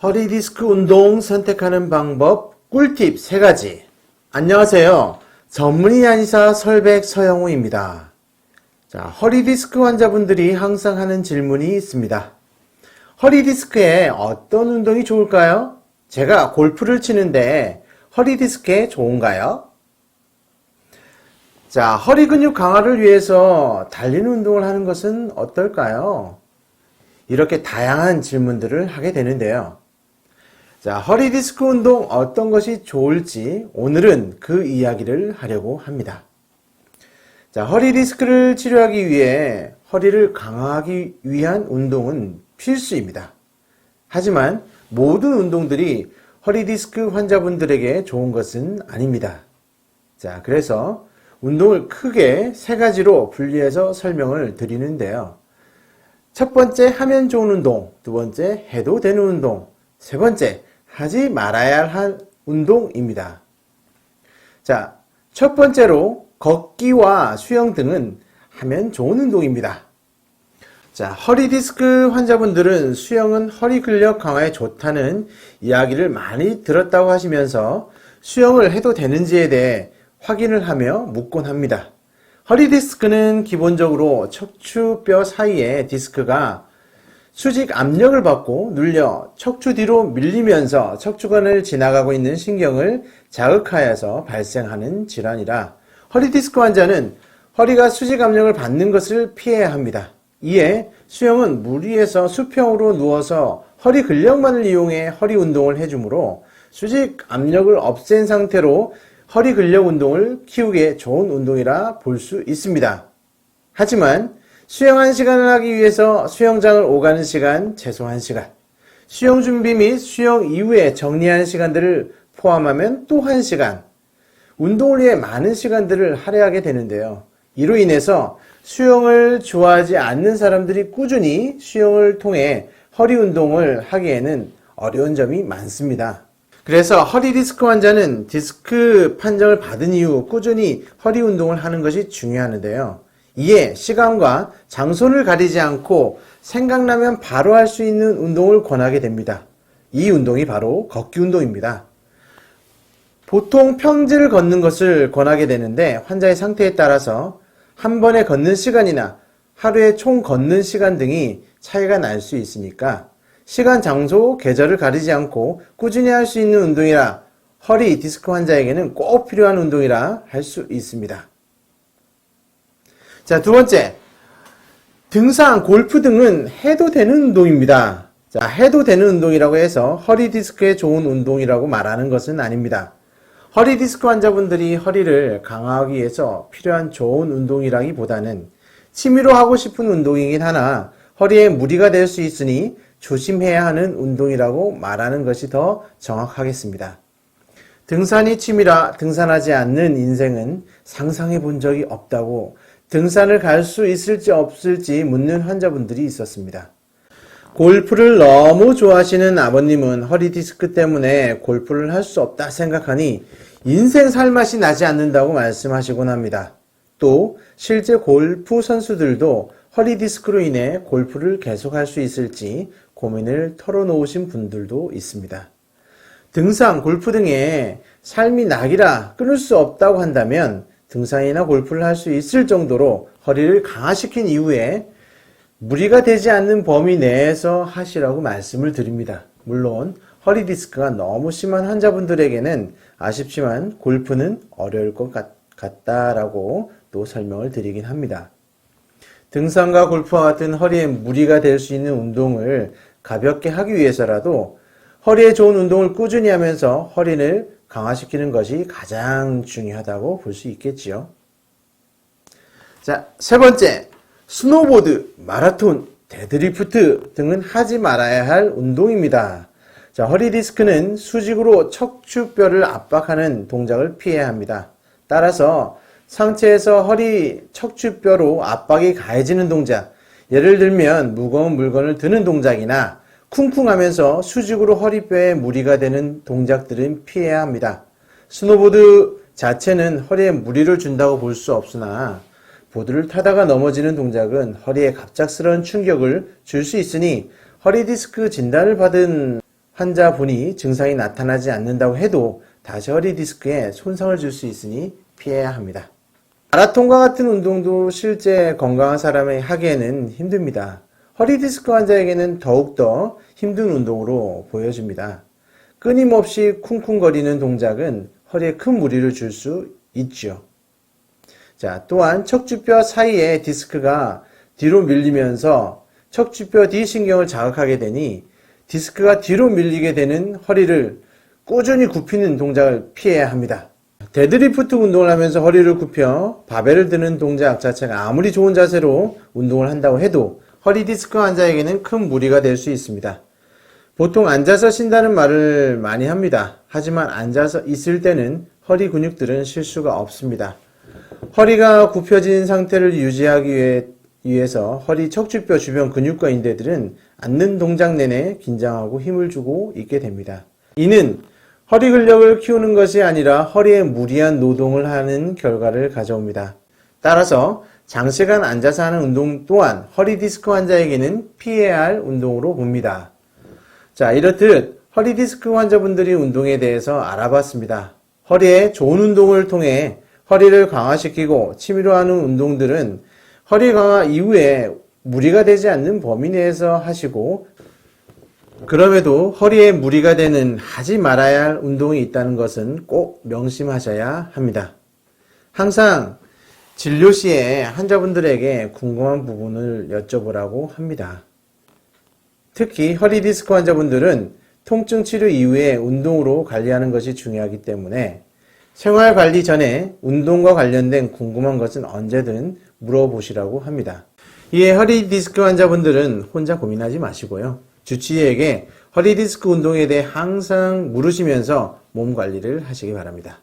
허리 디스크 운동 선택하는 방법 꿀팁 3가지. 안녕하세요. 전문의 한의사 설백 서영우입니다. 자, 허리 디스크 환자분들이 항상 하는 질문이 있습니다. 허리 디스크에 어떤 운동이 좋을까요? 제가 골프를 치는데 허리 디스크에 좋은가요? 자, 허리 근육 강화를 위해서 달리는 운동을 하는 것은 어떨까요? 이렇게 다양한 질문들을 하게 되는데요. 자, 허리 디스크 운동 어떤 것이 좋을지 오늘은 그 이야기를 하려고 합니다. 자, 허리 디스크를 치료하기 위해 허리를 강화하기 위한 운동은 필수입니다. 하지만 모든 운동들이 허리 디스크 환자분들에게 좋은 것은 아닙니다. 자, 그래서 운동을 크게 3가지로 분리해서 설명을 드리는데요. 첫 번째, 하면 좋은 운동. 두 번째, 해도 되는 운동. 세 번째, 하지 말아야 할 운동입니다. 자, 첫 번째로 걷기와 수영 등은 하면 좋은 운동입니다. 자, 허리 디스크 환자분들은 수영은 허리 근력 강화에 좋다는 이야기를 많이 들었다고 하시면서 수영을 해도 되는지에 대해 확인을 하며 묻곤 합니다. 허리 디스크는 기본적으로 척추뼈 사이에 디스크가 수직 압력을 받고 눌려 척추 뒤로 밀리면서 척추관을 지나가고 있는 신경을 자극하여서 발생하는 질환이라 허리 디스크 환자는 허리가 수직 압력을 받는 것을 피해야 합니다. 이에 수영은 물 위에서 수평으로 누워서 허리 근력만을 이용해 허리 운동을 해주므로 수직 압력을 없앤 상태로 허리 근력 운동을 키우기에 좋은 운동이라 볼 수 있습니다. 하지만 수영 1시간을 하기 위해서 수영장을 오가는 시간 최소 1시간, 수영 준비 및 수영 이후에 정리하는 시간들을 포함하면 또 1시간, 운동을 위해 많은 시간들을 할애하게 되는데요. 이로 인해서 수영을 좋아하지 않는 사람들이 꾸준히 수영을 통해 허리 운동을 하기에는 어려운 점이 많습니다. 그래서 허리 디스크 환자는 디스크 판정을 받은 이후 꾸준히 허리 운동을 하는 것이 중요하는데요. 이에 시간과 장소를 가리지 않고 생각나면 바로 할 수 있는 운동을 권하게 됩니다. 이 운동이 바로 걷기 운동입니다. 보통 평지를 걷는 것을 권하게 되는데 환자의 상태에 따라서 한 번에 걷는 시간이나 하루에 총 걷는 시간 등이 차이가 날 수 있으니까 시간, 장소, 계절을 가리지 않고 꾸준히 할 수 있는 운동이라 허리 디스크 환자에게는 꼭 필요한 운동이라 할 수 있습니다. 자, 두 번째, 등산, 골프 등은 해도 되는 운동입니다. 자, 해도 되는 운동이라고 해서 허리 디스크에 좋은 운동이라고 말하는 것은 아닙니다. 허리 디스크 환자분들이 허리를 강화하기 위해서 필요한 좋은 운동이라기보다는 취미로 하고 싶은 운동이긴 하나 허리에 무리가 될 수 있으니 조심해야 하는 운동이라고 말하는 것이 더 정확하겠습니다. 등산이 취미라 등산하지 않는 인생은 상상해 본 적이 없다고 등산을 갈 수 있을지 없을지 묻는 환자분들이 있었습니다. 골프를 너무 좋아하시는 아버님은 허리 디스크 때문에 골프를 할 수 없다 생각하니 인생 살맛이 나지 않는다고 말씀하시곤 합니다. 또 실제 골프 선수들도 허리 디스크로 인해 골프를 계속할 수 있을지 고민을 털어놓으신 분들도 있습니다. 등산, 골프 등의 삶이 낙이라 끊을 수 없다고 한다면 등산이나 골프를 할 수 있을 정도로 허리를 강화시킨 이후에 무리가 되지 않는 범위 내에서 하시라고 말씀을 드립니다. 물론 허리 디스크가 너무 심한 환자분들에게는 아쉽지만 골프는 어려울 것 같다라고 또 설명을 드리긴 합니다. 등산과 골프와 같은 허리에 무리가 될 수 있는 운동을 가볍게 하기 위해서라도 허리에 좋은 운동을 꾸준히 하면서 허리를 강화시키는 것이 가장 중요하다고 볼 수 있겠지요. 자, 세 번째, 스노보드, 마라톤, 데드리프트 등은 하지 말아야 할 운동입니다. 자, 허리 디스크는 수직으로 척추뼈를 압박하는 동작을 피해야 합니다. 따라서 상체에서 허리 척추뼈로 압박이 가해지는 동작, 예를 들면 무거운 물건을 드는 동작이나 쿵쿵하면서 수직으로 허리뼈에 무리가 되는 동작들은 피해야 합니다. 스노보드 자체는 허리에 무리를 준다고 볼 수 없으나 보드를 타다가 넘어지는 동작은 허리에 갑작스러운 충격을 줄 수 있으니 허리 디스크 진단을 받은 환자분이 증상이 나타나지 않는다고 해도 다시 허리 디스크에 손상을 줄 수 있으니 피해야 합니다. 마라톤과 같은 운동도 실제 건강한 사람이 하기에는 힘듭니다. 허리 디스크 환자에게는 더욱더 힘든 운동으로 보여집니다. 끊임없이 쿵쿵거리는 동작은 허리에 큰 무리를 줄 수 있죠. 자, 또한 척추뼈 사이에 디스크가 뒤로 밀리면서 척추뼈 뒤 신경을 자극하게 되니 디스크가 뒤로 밀리게 되는 허리를 꾸준히 굽히는 동작을 피해야 합니다. 데드리프트 운동을 하면서 허리를 굽혀 바벨을 드는 동작 자체가 아무리 좋은 자세로 운동을 한다고 해도 허리 디스크 환자에게는 큰 무리가 될 수 있습니다. 보통 앉아서 쉰다는 말을 많이 합니다. 하지만 앉아서 있을 때는 허리 근육들은 쉴 수가 없습니다. 허리가 굽혀진 상태를 유지하기 위해서 허리 척추뼈 주변 근육과 인대들은 앉는 동작 내내 긴장하고 힘을 주고 있게 됩니다. 이는 허리 근력을 키우는 것이 아니라 허리에 무리한 노동을 하는 결과를 가져옵니다. 따라서 장시간 앉아서 하는 운동 또한 허리 디스크 환자에게는 피해야 할 운동으로 봅니다. 자, 이렇듯 허리 디스크 환자분들이 운동에 대해서 알아봤습니다. 허리에 좋은 운동을 통해 허리를 강화시키고 취미로 하는 운동들은 허리 강화 이후에 무리가 되지 않는 범위 내에서 하시고, 그럼에도 허리에 무리가 되는 하지 말아야 할 운동이 있다는 것은 꼭 명심하셔야 합니다. 항상 진료 시에 환자분들에게 궁금한 부분을 여쭤보라고 합니다. 특히 허리 디스크 환자분들은 통증 치료 이후에 운동으로 관리하는 것이 중요하기 때문에 생활 관리 전에 운동과 관련된 궁금한 것은 언제든 물어보시라고 합니다. 이에 허리 디스크 환자분들은 혼자 고민하지 마시고요. 주치의에게 허리 디스크 운동에 대해 항상 물으시면서 몸 관리를 하시기 바랍니다.